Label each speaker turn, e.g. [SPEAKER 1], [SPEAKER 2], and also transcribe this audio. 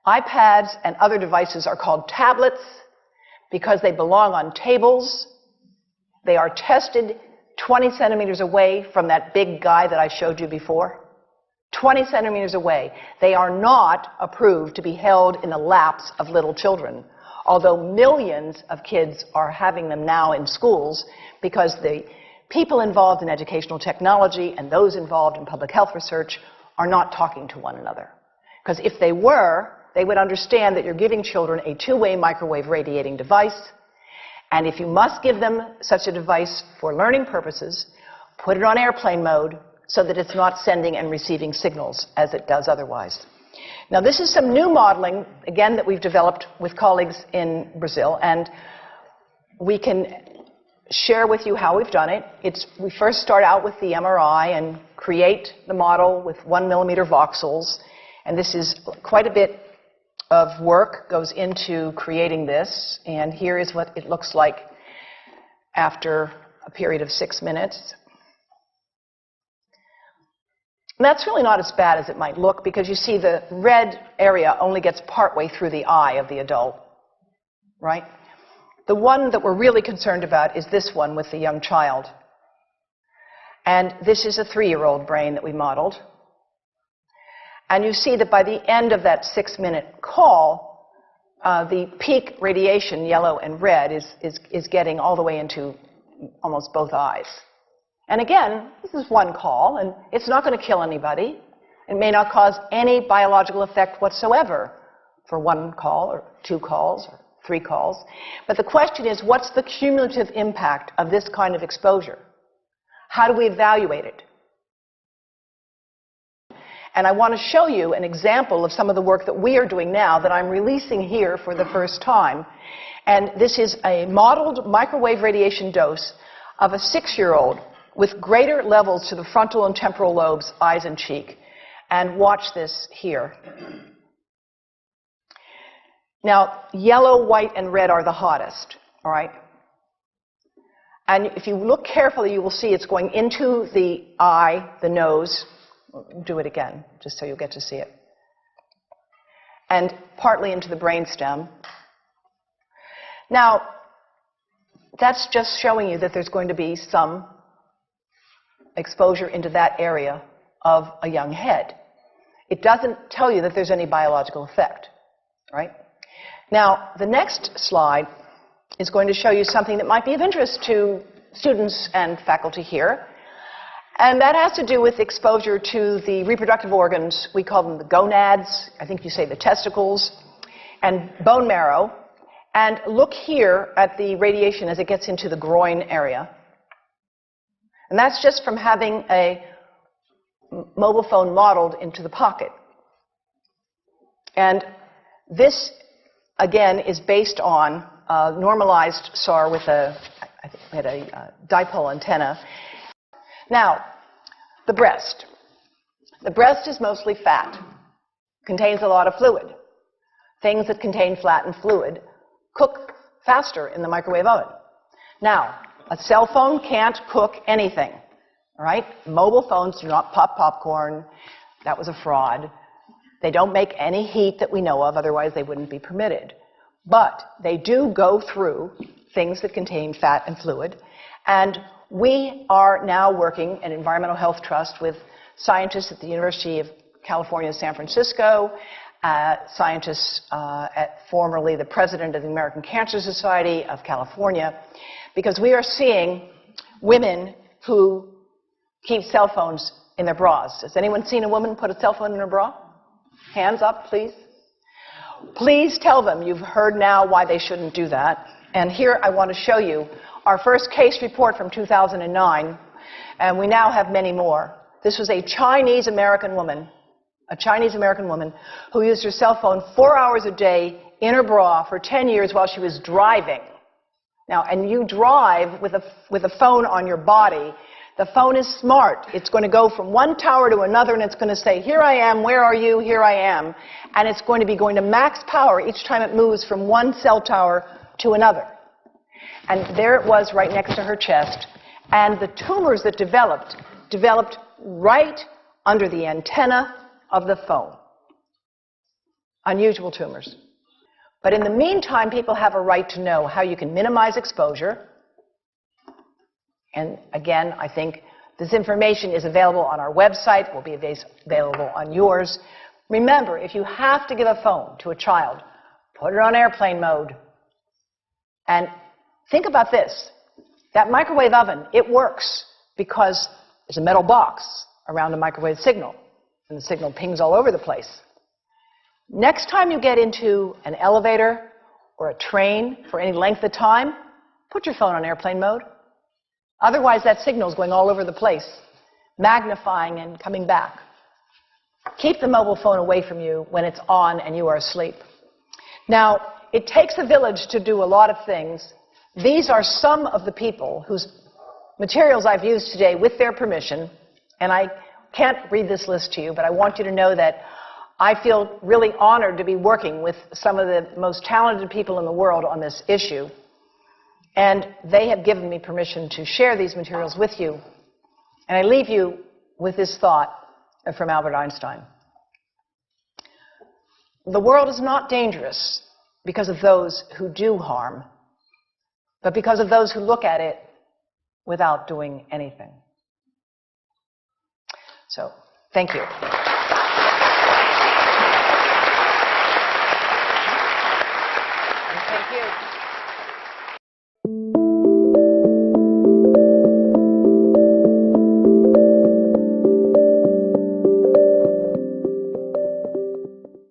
[SPEAKER 1] iPads and other devices are called tablets because they belong on tables. They are tested 20 centimeters away from that big guy that I showed you before. 20 centimeters away. They are not approved to be held in the laps of little children, although millions of kids are having them now in schools because the people involved in educational technology and those involved in public health research are not talking to one another. Because if they were, they would understand that you're giving children a two-way microwave radiating device, and if you must give them such a device for learning purposes, put it on airplane mode so that it's not sending and receiving signals as it does otherwise. Now, this is some new modeling, again, that we've developed with colleagues in Brazil, and we can share with you how we've done it. We first start out with the MRI and create the model with 1 millimeter voxels, and this is quite a bit of work goes into creating this, and here is what it looks like after a period of 6 minutes. And that's really not as bad as it might look, because you see the red area only gets partway through the eye of the adult, right? The one that we're really concerned about is this one with the young child. And this is a 3-year-old brain that we modeled. And you see that by the end of that 6-minute call, the peak radiation, yellow and red, is getting all the way into almost both eyes. And again, this is one call, and it's not going to kill anybody. It may not cause any biological effect whatsoever for 1 call or 2 calls or 3 calls. But the question is, what's the cumulative impact of this kind of exposure? How do we evaluate it? And I want to show you an example of some of the work that we are doing now that I'm releasing here for the first time. And this is a modeled microwave radiation dose of a 6-year-old with greater levels to the frontal and temporal lobes, eyes and cheek. And watch this here. Now, yellow, white, and red are the hottest, all right? And if you look carefully, you will see it's going into the eye, the nose. Do it again, just so you'll get to see it. And partly into the brainstem. Now, that's just showing you that there's going to be some exposure into that area of a young head. It doesn't tell you that there's any biological effect, right? Now, the next slide is going to show you something that might be of interest to students and faculty here. And that has to do with exposure to the reproductive organs. We call them the gonads. I think you say the testicles. And bone marrow. And look here at the radiation as it gets into the groin area. And that's just from having a mobile phone modeled into the pocket. And this, again, is based on a normalized SAR with I think we had a dipole antenna. Now, the breast. The breast is mostly fat, contains a lot of fluid. Things that contain fat and fluid cook faster in the microwave oven. Now, a cell phone can't cook anything, all right? Mobile phones do not pop popcorn. That was a fraud. They don't make any heat that we know of, otherwise they wouldn't be permitted. But they do go through things that contain fat and fluid. And we are now working at Environmental Health Trust with scientists at the University of California, San Francisco, scientists at formerly the president of the American Cancer Society of California, because we are seeing women who keep cell phones in their bras. Has anyone seen a woman put a cell phone in her bra? Hands up, please. Please tell them you've heard now why they shouldn't do that. And here I want to show you our first case report from 2009, and we now have many more. This was a Chinese-American woman who used her cell phone 4 hours a day in her bra for 10 years while she was driving. Now, and you drive with a phone on your body. The phone is smart. It's going to go from one tower to another, and it's going to say, here I am, where are you, here I am. And it's going to be going to max power each time it moves from one cell tower to another. And there it was right next to her chest. And the tumors that developed right under the antenna of the phone. unusual tumors. But in the meantime, people have a right to know how you can minimize exposure. And again, I think this information is available on our website, will be available on yours. Remember, if you have to give a phone to a child, put it on airplane mode. And think about this. That microwave oven, it works because there's a metal box around the microwave signal, and the signal pings all over the place. Next time you get into an elevator or a train for any length of time, put your phone on airplane mode. Otherwise, that signal is going all over the place, magnifying and coming back. Keep the mobile phone away from you when it's on and you are asleep. Now, it takes a village to do a lot of things. These are some of the people whose materials I've used today with their permission, and I can't read this list to you, but I want you to know that I feel really honored to be working with some of the most talented people in the world on this issue. And they have given me permission to share these materials with you. And I leave you with this thought from Albert Einstein. The world is not dangerous because of those who do harm, but because of those who look at it without doing anything. So, thank you.